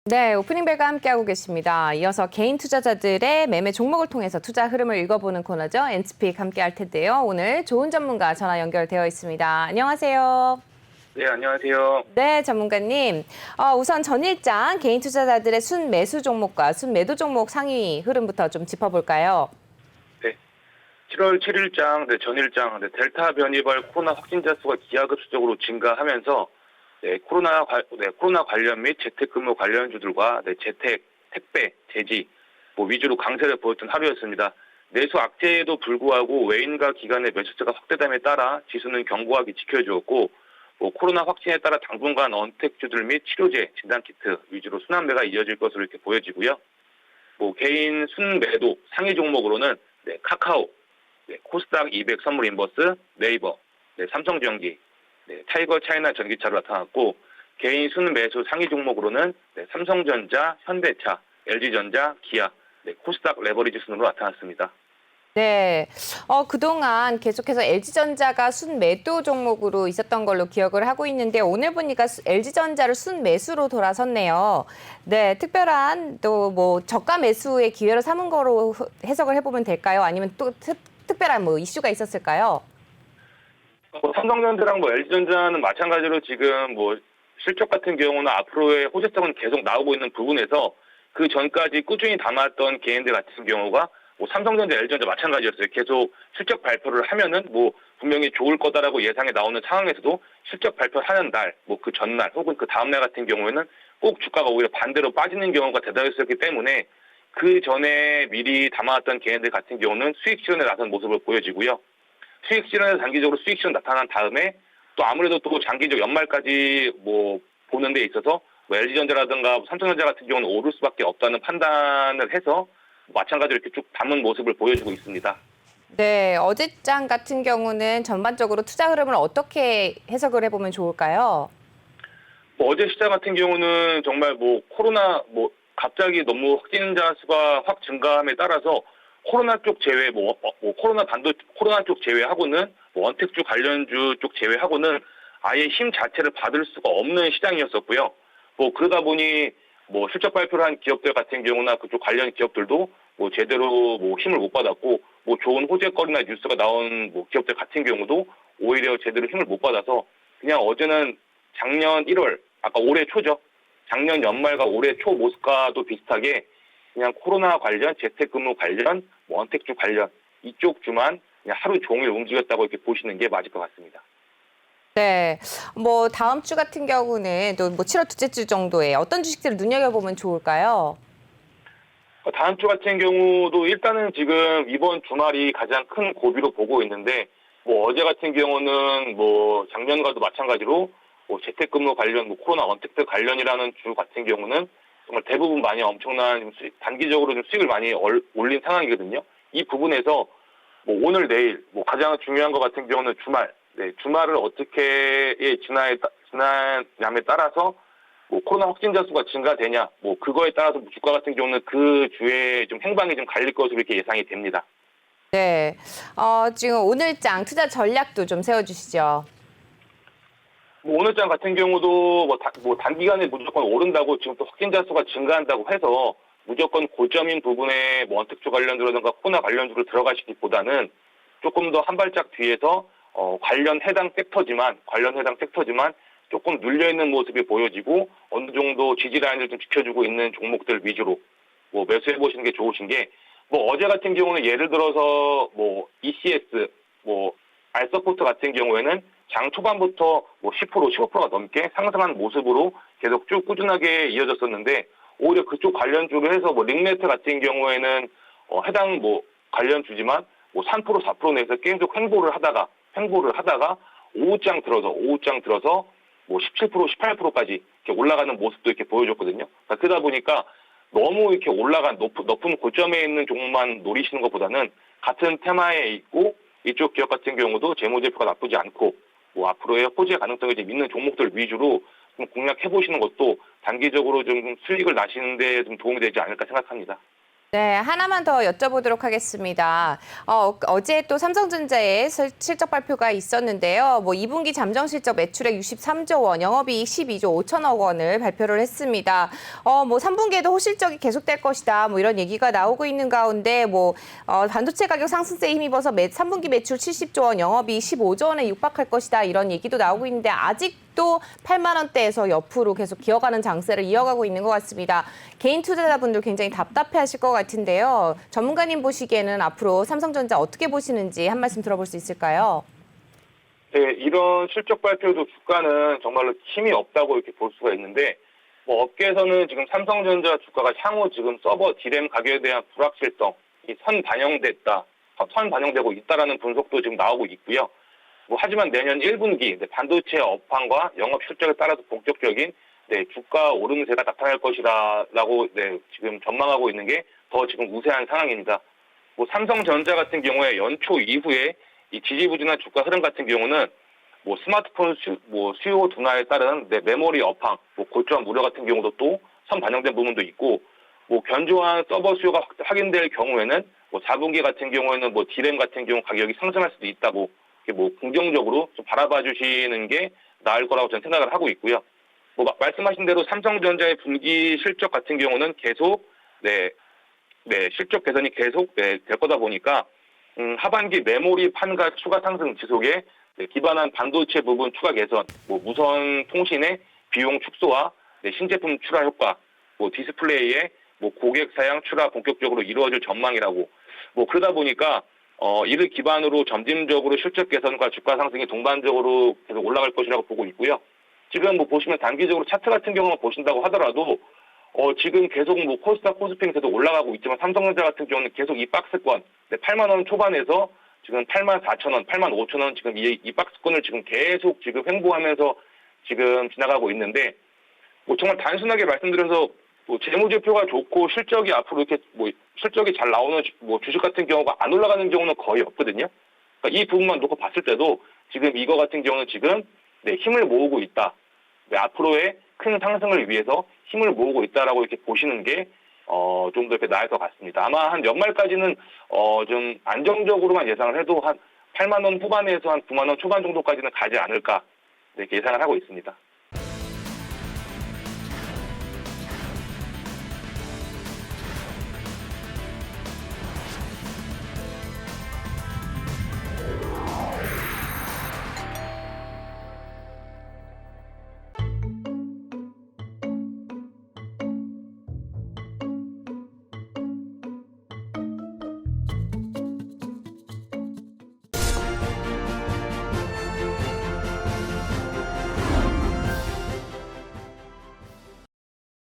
네, 오프닝 벨과 함께하고 계십니다. 이어서 개인 투자자들의 매매 종목을 통해서 투자 흐름을 읽어보는 코너죠. 엔스픽 함께할 텐데요. 오늘 좋은 전문가 전화 연결되어 있습니다. 안녕하세요. 네, 안녕하세요. 네, 전문가님. 우선 전일장 개인 투자자들의 순매수 종목과 순매도 종목 상위 흐름부터 좀 짚어볼까요? 네, 7월 7일장, 전일장, 델타 변이발 코로나 확진자 수가 기하급수적으로 증가하면서 코로나 관련 및 재택근무 관련주들과 재택, 택배, 제지 위주로 강세를 보였던 하루였습니다. 내수 악재에도 불구하고 외인과 기관의 매수세가 확대됨에 따라 지수는 견고하게 지켜주었고 코로나 확진에 따라 당분간 언택주들 및 치료제, 진단키트 위주로 순환매가 이어질 것으로 이렇게 보여지고요. 개인 순매도 상위 종목으로는 카카오, 코스닥 200 선물 인버스, 네이버, 삼성전기, 타이거 차이나 전기차로 나타났고 개인 순매수 상위 종목으로는 삼성전자, 현대차, LG전자, 기아, 코스닥 레버리지 순으로 나타났습니다. 네, 그동안 계속해서 LG전자가 순매도 종목으로 있었던 걸로 기억을 하고 있는데 오늘 보니까 LG전자를 순매수로 돌아섰네요. 네, 특별한 또 저가 매수의 기회로 삼은 거로 해석을 해보면 될까요? 아니면 또 특별한 이슈가 있었을까요? 삼성전자랑 LG전자는 마찬가지로 지금 실적 같은 경우나 앞으로의 호재성은 계속 나오고 있는 부분에서 그 전까지 꾸준히 담았던 개인들 같은 경우가 삼성전자, LG전자 마찬가지였어요. 계속 실적 발표를 하면은 분명히 좋을 거다라고 예상이 나오는 상황에서도 실적 발표하는 날, 그 전날 혹은 그 다음날 같은 경우에는 꼭 주가가 오히려 반대로 빠지는 경우가 대다수였기 때문에 그 전에 미리 담아왔던 개인들 같은 경우는 수익 실현에 나선 모습을 보여지고요. 수익 실현에서 단기적으로 수익 실현 나타난 다음에 또 아무래도 또 장기적 연말까지 보는 데 있어서 LG전자라든가 삼성전자 같은 경우는 오를 수밖에 없다는 판단을 해서 마찬가지로 이렇게 쭉 담은 모습을 보여주고 있습니다. 네, 어제장 같은 경우는 전반적으로 투자 흐름을 어떻게 해석을 해보면 좋을까요? 어제 시장 같은 경우는 정말 코로나 갑자기 너무 확진자 수가 확 증가함에 따라서 코로나 쪽 제외 코로나 쪽 제외하고는 원택주 관련주 쪽 제외하고는 아예 힘 자체를 받을 수가 없는 시장이었었고요. 그러다 보니 실적 발표를 한 기업들 같은 경우나 그쪽 관련 기업들도 제대로 힘을 못 받았고 좋은 호재거리나 뉴스가 나온 기업들 같은 경우도 오히려 제대로 힘을 못 받아서 그냥 어제는 작년 1월 아까 올해 초죠. 작년 연말과 올해 초 모습과도 비슷하게 그냥 코로나 관련, 재택근무 관련, 원택주 관련 이쪽 주만 그냥 하루 종일 움직였다고 이렇게 보시는 게 맞을 것 같습니다. 네, 다음 주 같은 경우는 또 7월 둘째 주 정도에 어떤 주식들을 눈여겨보면 좋을까요? 다음 주 같은 경우도 일단은 지금 이번 주말이 가장 큰 고비로 보고 있는데 어제 같은 경우는 작년과도 마찬가지로 재택근무 관련 코로나 원택트 관련이라는 주 같은 경우는 정말 대부분 많이 엄청난 단기적으로 좀 수익을 많이 올린 상황이거든요. 이 부분에서 오늘 내일 가장 중요한 것 같은 경우는 주말을 어떻게 지나냐에 따라서 코로나 확진자 수가 증가되냐 그거에 따라서 주가 같은 경우는 그 주에 좀 행방이 좀 갈릴 것으로 이렇게 예상이 됩니다. 네, 지금 오늘장 투자 전략도 좀 세워주시죠. 오늘장 같은 경우도 단기간에 무조건 오른다고 지금 또 확진자 수가 증가한다고 해서 무조건 고점인 부분에 원택주 관련주라든가 코로나 관련주로 들어가시기보다는 조금 더 한 발짝 뒤에서 관련 해당 섹터지만 조금 눌려있는 모습이 보여지고 어느 정도 지지라인을 좀 지켜주고 있는 종목들 위주로 매수해보시는 게 좋으신 게 어제 같은 경우는 예를 들어서 ECS, 알서포트 같은 경우에는 장 초반부터 10%, 15%가 넘게 상승한 모습으로 계속 쭉 꾸준하게 이어졌었는데 오히려 그쪽 관련주로 해서 링네트 같은 경우에는 해당 관련주지만 3%, 4% 내에서 계속 횡보를 하다가 오후장 들어서 17%, 18%까지 이렇게 올라가는 모습도 이렇게 보여줬거든요. 그러다 보니까 너무 이렇게 올라간 높은 고점에 있는 종목만 노리시는 것보다는 같은 테마에 있고 이쪽 기업 같은 경우도 재무제표가 나쁘지 않고 앞으로의 호재 가능성이 좀 있는 종목들 위주로 좀 공략해 보시는 것도 단기적으로 좀 수익을 나시는 데 좀 도움이 되지 않을까 생각합니다. 네, 하나만 더 여쭤보도록 하겠습니다. 어제 또 삼성전자의 실적 발표가 있었는데요. 뭐 2분기 잠정 실적 매출액 63조 원, 영업이익 12조 5천억 원을 발표를 했습니다. 뭐 3분기에도 호실적이 계속될 것이다. 뭐 이런 얘기가 나오고 있는 가운데 반도체 가격 상승세에 힘입어서 3분기 매출 70조 원, 영업이익 15조 원에 육박할 것이다. 이런 얘기도 나오고 있는데 아직도 8만 원대에서 옆으로 계속 기어가는 장세를 이어가고 있는 것 같습니다. 개인 투자자분들 굉장히 답답해하실 것 같은데요. 전문가님 보시기에는 앞으로 삼성전자 어떻게 보시는지 한 말씀 들어볼 수 있을까요? 네, 이런 실적 발표도 주가는 정말로 힘이 없다고 이렇게 볼 수가 있는데, 뭐 업계에서는 지금 삼성전자 주가가 향후 지금 서버 디램 가격에 대한 불확실성, 선반영되고 있다라는 분석도 지금 나오고 있고요. 하지만 내년 1분기 반도체 업황과 영업 실적에 따라서 본격적인 주가 오름세가 나타날 것이라고 지금 전망하고 있는 게 더 지금 우세한 상황입니다. 삼성전자 같은 경우에 연초 이후에 이 지지부진한 주가 흐름 같은 경우는 스마트폰 수요 둔화에 따른 메모리 업황, 고점 우려 같은 경우도 또 선반영된 부분도 있고, 견조한 서버 수요가 확인될 경우에는 4분기 같은 경우에는 디램 같은 경우 가격이 상승할 수도 있다고 긍정적으로 좀 바라봐 주시는 게 나을 거라고 저는 생각을 하고 있고요. 말씀하신 대로 삼성전자의 분기 실적 같은 경우는 계속 실적 개선이 계속 될 거다 보니까 하반기 메모리 판가 추가 상승 지속에 기반한 반도체 부분 추가 개선, 무선 통신의 비용 축소와 신제품 출하 효과, 디스플레이의 고객 사양 출하 본격적으로 이루어질 전망이라고 그러다 보니까 이를 기반으로 점진적으로 실적 개선과 주가 상승이 동반적으로 계속 올라갈 것이라고 보고 있고요. 지금 보시면 단기적으로 차트 같은 경우만 보신다고 하더라도 지금 계속 코스닥 코스피는 계속 올라가고 있지만 삼성전자 같은 경우는 계속 이 박스권 8만 원 초반에서 지금 8만 4천 원, 8만 5천 원 지금 이 박스권을 지금 계속 지금 횡보하면서 지금 지나가고 있는데 정말 단순하게 말씀드려서 재무제표가 좋고 실적이 앞으로 이렇게 실적이 잘 나오는 주식 같은 경우가 안 올라가는 경우는 거의 없거든요. 그러니까 이 부분만 놓고 봤을 때도 지금 이거 같은 경우는 지금 힘을 모으고 있다. 앞으로의 큰 상승을 위해서 힘을 모으고 있다라고 이렇게 보시는 게 좀 더 이렇게 나을 것 같습니다. 아마 한 연말까지는 좀 안정적으로만 예상을 해도 한 8만 원 후반에서 한 9만 원 초반 정도까지는 가지 않을까 이렇게 예상을 하고 있습니다.